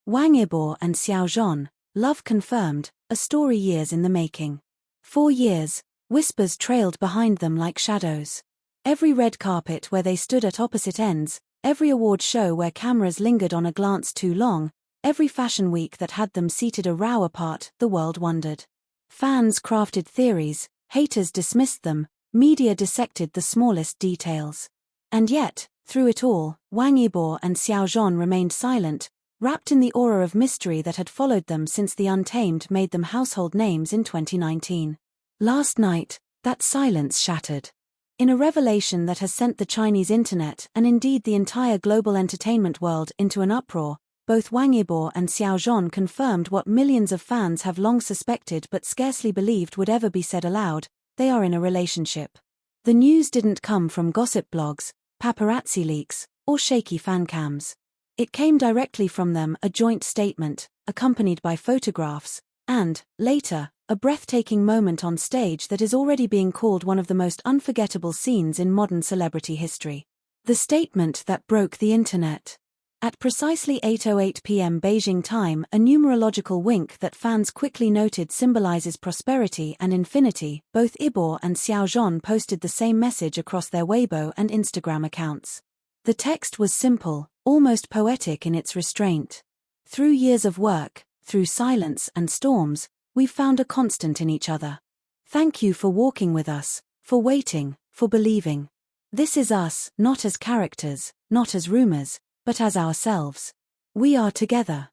Wang Yibo and Xiao Zhan, love confirmed, a story years in the making. 4 years, whispers trailed behind them like shadows. Every red carpet where they stood at opposite ends, every award show where cameras lingered on a glance too long, every fashion week that had them seated a row apart, the world wondered. Fans crafted theories, haters dismissed them, media dissected the smallest details. And yet, through it all, Wang Yibo and Xiao Zhan remained silent, wrapped in the aura of mystery that had followed them since the Untamed made them household names in 2019. Last night, that silence shattered. In a revelation that has sent the Chinese internet and indeed the entire global entertainment world into an uproar, both Wang Yibo and Xiao Zhan confirmed what millions of fans have long suspected but scarcely believed would ever be said aloud: they are in a relationship. The news didn't come from gossip blogs, paparazzi leaks, or shaky fan cams. It came directly from them, a joint statement, accompanied by photographs, and, later, a breathtaking moment on stage that is already being called one of the most unforgettable scenes in modern celebrity history. The statement that broke the internet. At precisely 8:08 p.m. Beijing time, a numerological wink that fans quickly noted symbolizes prosperity and infinity. Both Yibo and Xiao Zhan posted the same message across their Weibo and Instagram accounts. The text was simple, almost poetic in its restraint. Through years of work, through silence and storms, we've found a constant in each other. Thank you for walking with us, for waiting, for believing. This is us, not as characters, not as rumors, but as ourselves. We are together.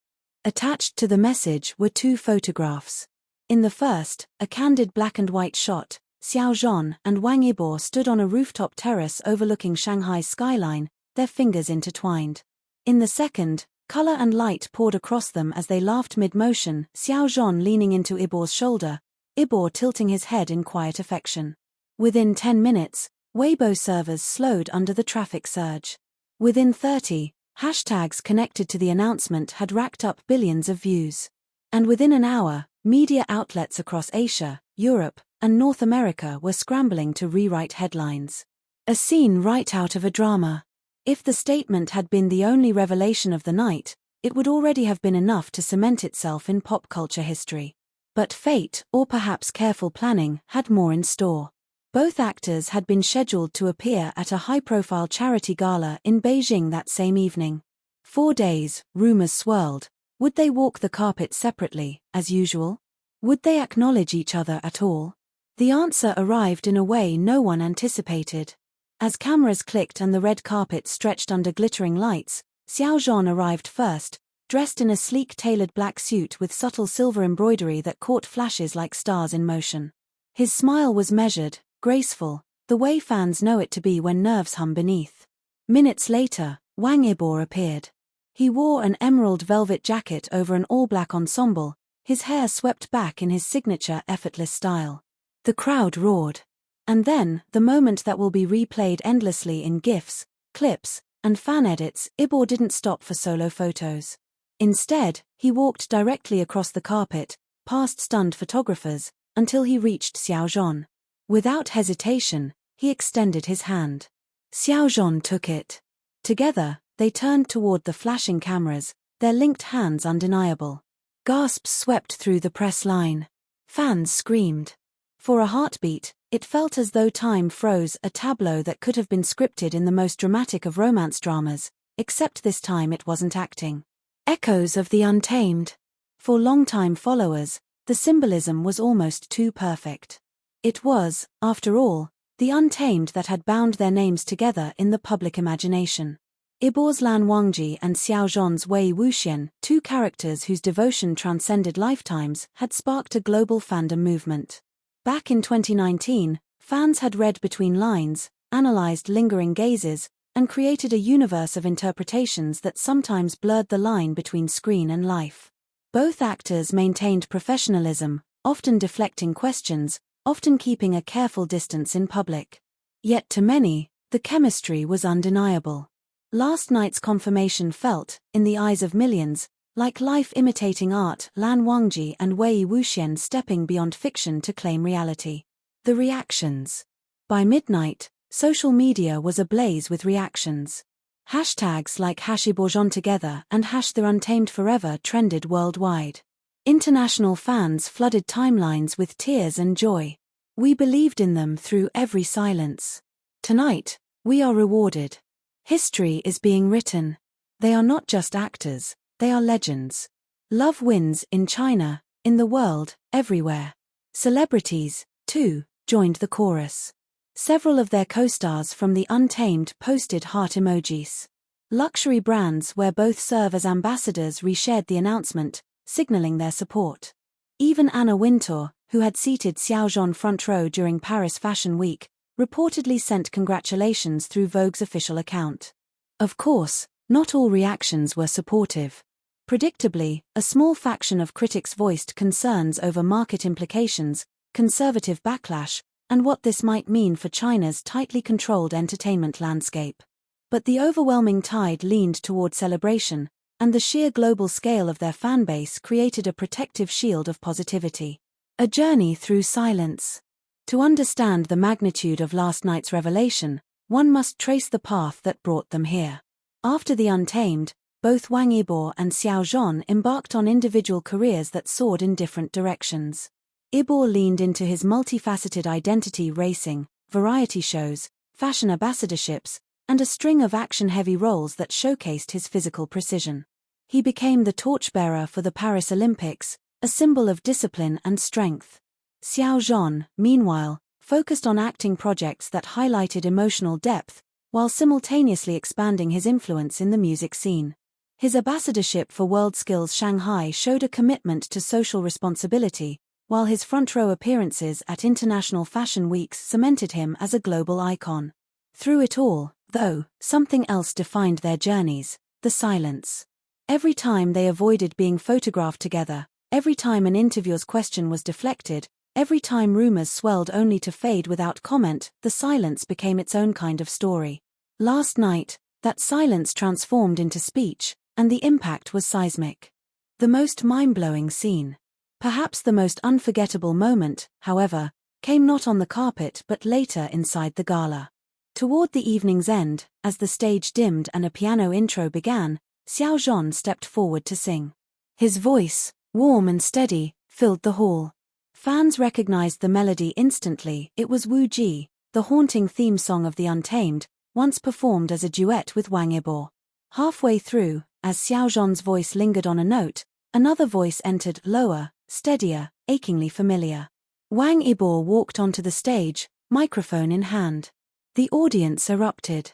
Attached to the message were 2 photographs. In the first, a candid black and white shot, Xiao Zhan and Wang Yibo stood on a rooftop terrace overlooking Shanghai's skyline, their fingers intertwined. In the second, color and light poured across them as they laughed mid-motion, Xiao Zhan leaning into Yibo's shoulder, Yibo tilting his head in quiet affection. Within 10 minutes, Weibo servers slowed under the traffic surge. Within 30, hashtags connected to the announcement had racked up billions of views. And within an hour, media outlets across Asia, Europe, and North America were scrambling to rewrite headlines. A scene right out of a drama. If the statement had been the only revelation of the night, it would already have been enough to cement itself in pop culture history. But fate, or perhaps careful planning, had more in store. Both actors had been scheduled to appear at a high-profile charity gala in Beijing that same evening. 4 days, rumors swirled. Would they walk the carpet separately, as usual? Would they acknowledge each other at all? The answer arrived in a way no one anticipated. As cameras clicked and the red carpet stretched under glittering lights, Xiao Zhan arrived first, dressed in a sleek tailored black suit with subtle silver embroidery that caught flashes like stars in motion. His smile was measured, graceful, the way fans know it to be when nerves hum beneath. Minutes later, Wang Yibo appeared. He wore an emerald velvet jacket over an all-black ensemble, his hair swept back in his signature effortless style. The crowd roared. And then, the moment that will be replayed endlessly in GIFs, clips, and fan edits, Yibo didn't stop for solo photos. Instead, he walked directly across the carpet, past stunned photographers, until he reached Xiao Zhan. Without hesitation, he extended his hand. Xiao Zhan took it. Together, they turned toward the flashing cameras, their linked hands undeniable. Gasps swept through the press line. Fans screamed. For a heartbeat, it felt as though time froze, a tableau that could have been scripted in the most dramatic of romance dramas, except this time it wasn't acting. Echoes of the Untamed. For longtime followers, the symbolism was almost too perfect. It was, after all, the Untamed that had bound their names together in the public imagination. Yibo's Lan Wangji and Xiao Zhan's Wei Wuxian, 2 characters whose devotion transcended lifetimes, had sparked a global fandom movement. Back in 2019, fans had read between lines, analyzed lingering gazes, and created a universe of interpretations that sometimes blurred the line between screen and life. Both actors maintained professionalism, often deflecting questions, often keeping a careful distance in public. Yet to many, the chemistry was undeniable. Last night's confirmation felt, in the eyes of millions, like life imitating art, Lan Wangji and Wei Wuxian stepping beyond fiction to claim reality. The reactions. By midnight, social media was ablaze with reactions. Hashtags like #Yibo together and #the Untamed forever trended worldwide. International fans flooded timelines with tears and joy. We believed in them through every silence. Tonight, we are rewarded. History is being written. They are not just actors, they are legends. Love wins in China, in the world, everywhere. Celebrities, too, joined the chorus. Several of their co-stars from the Untamed posted heart emojis. Luxury brands where both serve as ambassadors reshared the announcement, signaling their support. Even Anna Wintour, who had seated Xiao Zhan front row during Paris Fashion Week, reportedly sent congratulations through Vogue's official account. Of course, not all reactions were supportive. Predictably, a small faction of critics voiced concerns over market implications, conservative backlash, and what this might mean for China's tightly controlled entertainment landscape. But the overwhelming tide leaned toward celebration, and the sheer global scale of their fanbase created a protective shield of positivity. A journey through silence. To understand the magnitude of last night's revelation, one must trace the path that brought them here. After the Untamed, both Wang Yibo and Xiao Zhan embarked on individual careers that soared in different directions. Yibo leaned into his multifaceted identity: racing, variety shows, fashion ambassadorships, and a string of action-heavy roles that showcased his physical precision. He became the torchbearer for the Paris Olympics, a symbol of discipline and strength. Xiao Zhan, meanwhile, focused on acting projects that highlighted emotional depth, while simultaneously expanding his influence in the music scene. His ambassadorship for WorldSkills Shanghai showed a commitment to social responsibility, while his front-row appearances at international fashion weeks cemented him as a global icon. Through it all, though, something else defined their journeys: the silence. Every time they avoided being photographed together, every time an interviewer's question was deflected, every time rumors swelled only to fade without comment, the silence became its own kind of story. Last night, that silence transformed into speech, and the impact was seismic. The most mind-blowing scene, perhaps the most unforgettable moment, however, came not on the carpet but later inside the gala. Toward the evening's end, as the stage dimmed and a piano intro began, Xiao Zhan stepped forward to sing. His voice, warm and steady, filled the hall. Fans recognized the melody instantly. It was Wu Ji, the haunting theme song of The Untamed, once performed as a duet with Wang Yibo. Halfway through, as Xiao Zhan's voice lingered on a note, another voice entered, lower, steadier, achingly familiar. Wang Yibo walked onto the stage, microphone in hand. The audience erupted.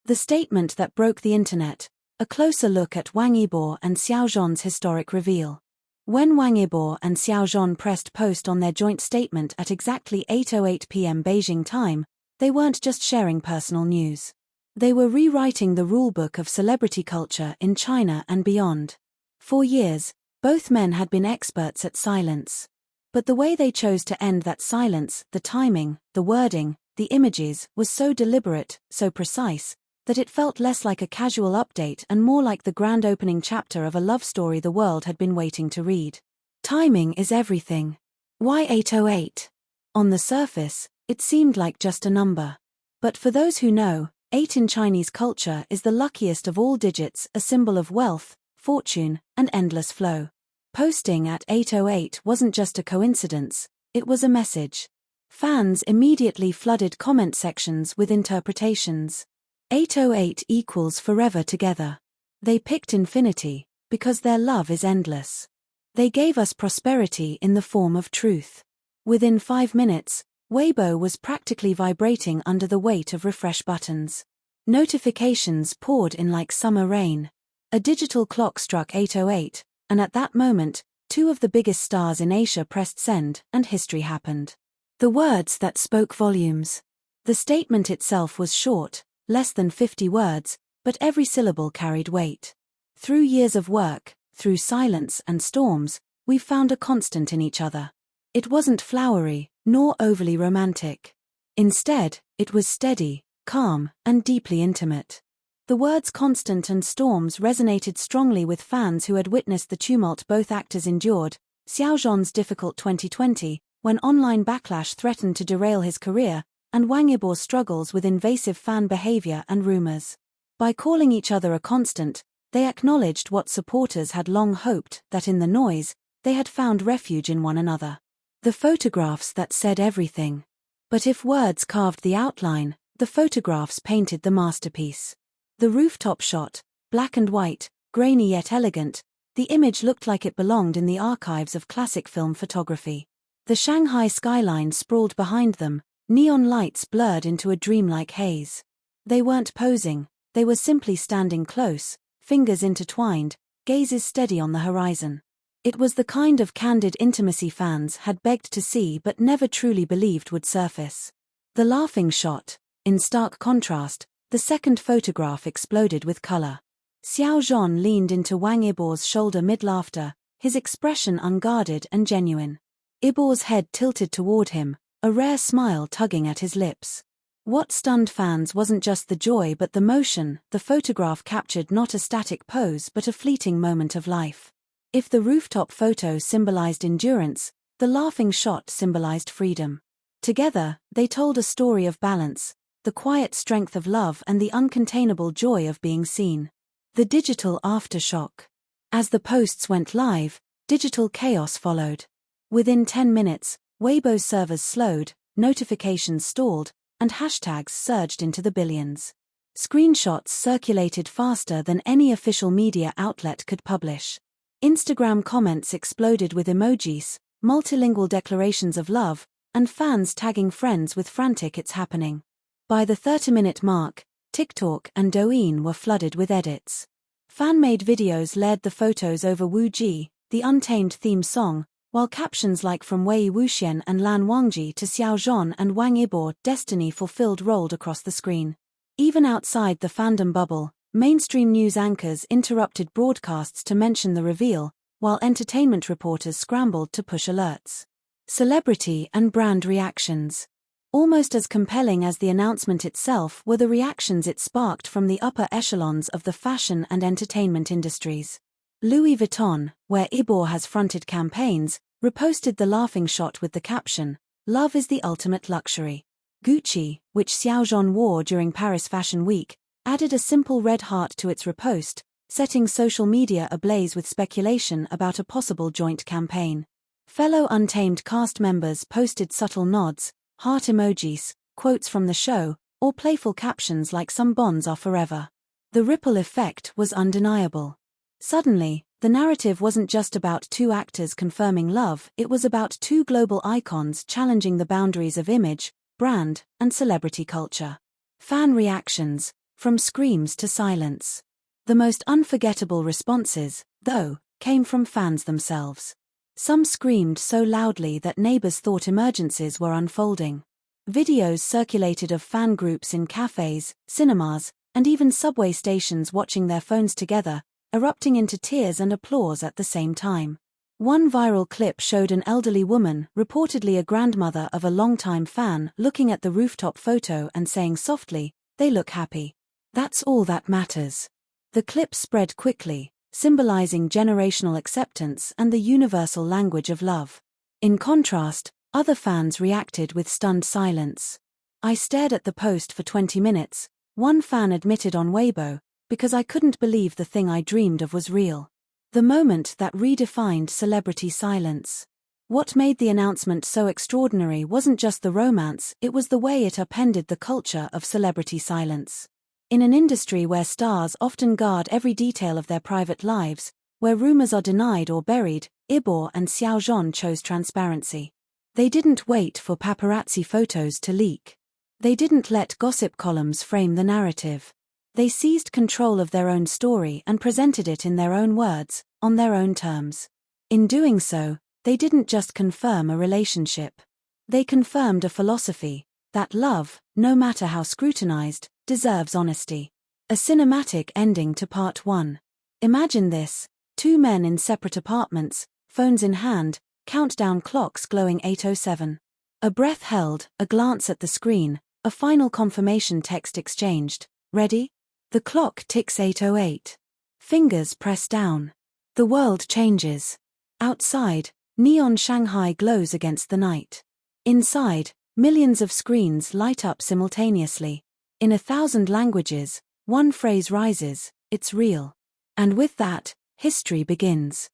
The statement that broke the internet, a closer look at Wang Yibo and Xiao Zhan's historic reveal. When Wang Yibo and Xiao Zhan pressed post on their joint statement at exactly 8:08 p.m. Beijing time, they weren't just sharing personal news. They were rewriting the rulebook of celebrity culture in China and beyond. For years, both men had been experts at silence. But the way they chose to end that silence, the timing, the wording, the images, was so deliberate, so precise, that it felt less like a casual update and more like the grand opening chapter of a love story the world had been waiting to read. Timing is everything. Why 8:08? On the surface, it seemed like just a number. But for those who know, 8 in Chinese culture is the luckiest of all digits, a symbol of wealth, fortune, and endless flow. Posting at 8:08 wasn't just a coincidence, it was a message. Fans immediately flooded comment sections with interpretations. 8:08 equals forever together. They picked infinity, because their love is endless. They gave us prosperity in the form of truth. Within 5 minutes, Weibo was practically vibrating under the weight of refresh buttons. Notifications poured in like summer rain. A digital clock struck 8:08, and at that moment, 2 of the biggest stars in Asia pressed send, and history happened. The words that spoke volumes. The statement itself was short, less than 50 words, but every syllable carried weight. Through years of work, through silence and storms, we've found a constant in each other. It wasn't flowery, nor overly romantic. Instead, it was steady, calm, and deeply intimate. The words constant and storms resonated strongly with fans who had witnessed the tumult both actors endured: Xiao Zhan's difficult 2020, when online backlash threatened to derail his career, and Wang Yibo's struggles with invasive fan behavior and rumors. By calling each other a constant, they acknowledged what supporters had long hoped, that in the noise, they had found refuge in one another. The photographs that said everything. But if words carved the outline, the photographs painted the masterpiece. The rooftop shot, black and white, grainy yet elegant, the image looked like it belonged in the archives of classic film photography. The Shanghai skyline sprawled behind them, neon lights blurred into a dreamlike haze. They weren't posing, they were simply standing close, fingers intertwined, gazes steady on the horizon. It was the kind of candid intimacy fans had begged to see but never truly believed would surface. The laughing shot. In stark contrast, the second photograph exploded with color. Xiao Zhan leaned into Wang Yibo's shoulder mid-laughter, his expression unguarded and genuine. Yibo's head tilted toward him, a rare smile tugging at his lips. What stunned fans wasn't just the joy but the motion. The photograph captured not a static pose but a fleeting moment of life. If the rooftop photo symbolized endurance, the laughing shot symbolized freedom. Together, they told a story of balance, the quiet strength of love and the uncontainable joy of being seen. The digital aftershock. As the posts went live, digital chaos followed. Within 10 minutes, Weibo's servers slowed, notifications stalled, and hashtags surged into the billions. Screenshots circulated faster than any official media outlet could publish. Instagram comments exploded with emojis, multilingual declarations of love, and fans tagging friends with frantic "it's happening." By the 30-minute mark, TikTok and Douyin were flooded with edits. Fan-made videos led the photos over Wu Ji, the Untamed theme song, while captions like "From Wei Wuxian and Lan Wangji to Xiao Zhan and Wang Yibo, Destiny Fulfilled" rolled across the screen. Even outside the fandom bubble, mainstream news anchors interrupted broadcasts to mention the reveal, while entertainment reporters scrambled to push alerts. Celebrity and brand reactions. Almost as compelling as the announcement itself were the reactions it sparked from the upper echelons of the fashion and entertainment industries. Louis Vuitton, where Yibo has fronted campaigns, reposted the laughing shot with the caption, "Love is the ultimate luxury." Gucci, which Xiao Zhan wore during Paris Fashion Week, added a simple red heart to its repost, setting social media ablaze with speculation about a possible joint campaign. Fellow Untamed cast members posted subtle nods, heart emojis, quotes from the show, or playful captions like "Some bonds are forever." The ripple effect was undeniable. Suddenly, the narrative wasn't just about two actors confirming love, it was about two global icons challenging the boundaries of image, brand, and celebrity culture. Fan reactions. From screams to silence. The most unforgettable responses, though, came from fans themselves. Some screamed so loudly that neighbors thought emergencies were unfolding. Videos circulated of fan groups in cafes, cinemas, and even subway stations watching their phones together, erupting into tears and applause at the same time. One viral clip showed an elderly woman, reportedly a grandmother of a longtime fan, looking at the rooftop photo and saying softly, "They look happy. That's all that matters." The clip spread quickly, symbolizing generational acceptance and the universal language of love. In contrast, other fans reacted with stunned silence. "I stared at the post for 20 minutes, one fan admitted on Weibo, because I couldn't believe the thing I dreamed of was real." The moment that redefined celebrity silence. What made the announcement so extraordinary wasn't just the romance, it was the way it upended the culture of celebrity silence. In an industry where stars often guard every detail of their private lives, where rumors are denied or buried, Yibo and Xiao Zhan chose transparency. They didn't wait for paparazzi photos to leak. They didn't let gossip columns frame the narrative. They seized control of their own story and presented it in their own words, on their own terms. In doing so, they didn't just confirm a relationship. They confirmed a philosophy, that love, no matter how scrutinized, deserves honesty. A cinematic ending to part 1. Imagine this: two men in separate apartments, phones in hand, countdown clocks glowing 8:07. A breath held, a glance at the screen, a final confirmation text exchanged. "Ready?" The clock ticks 8:08. Fingers press down. The world changes. Outside, neon Shanghai glows against the night. Inside, millions of screens light up simultaneously. In 1,000 languages, One phrase rises, "It's real." And with that, history begins.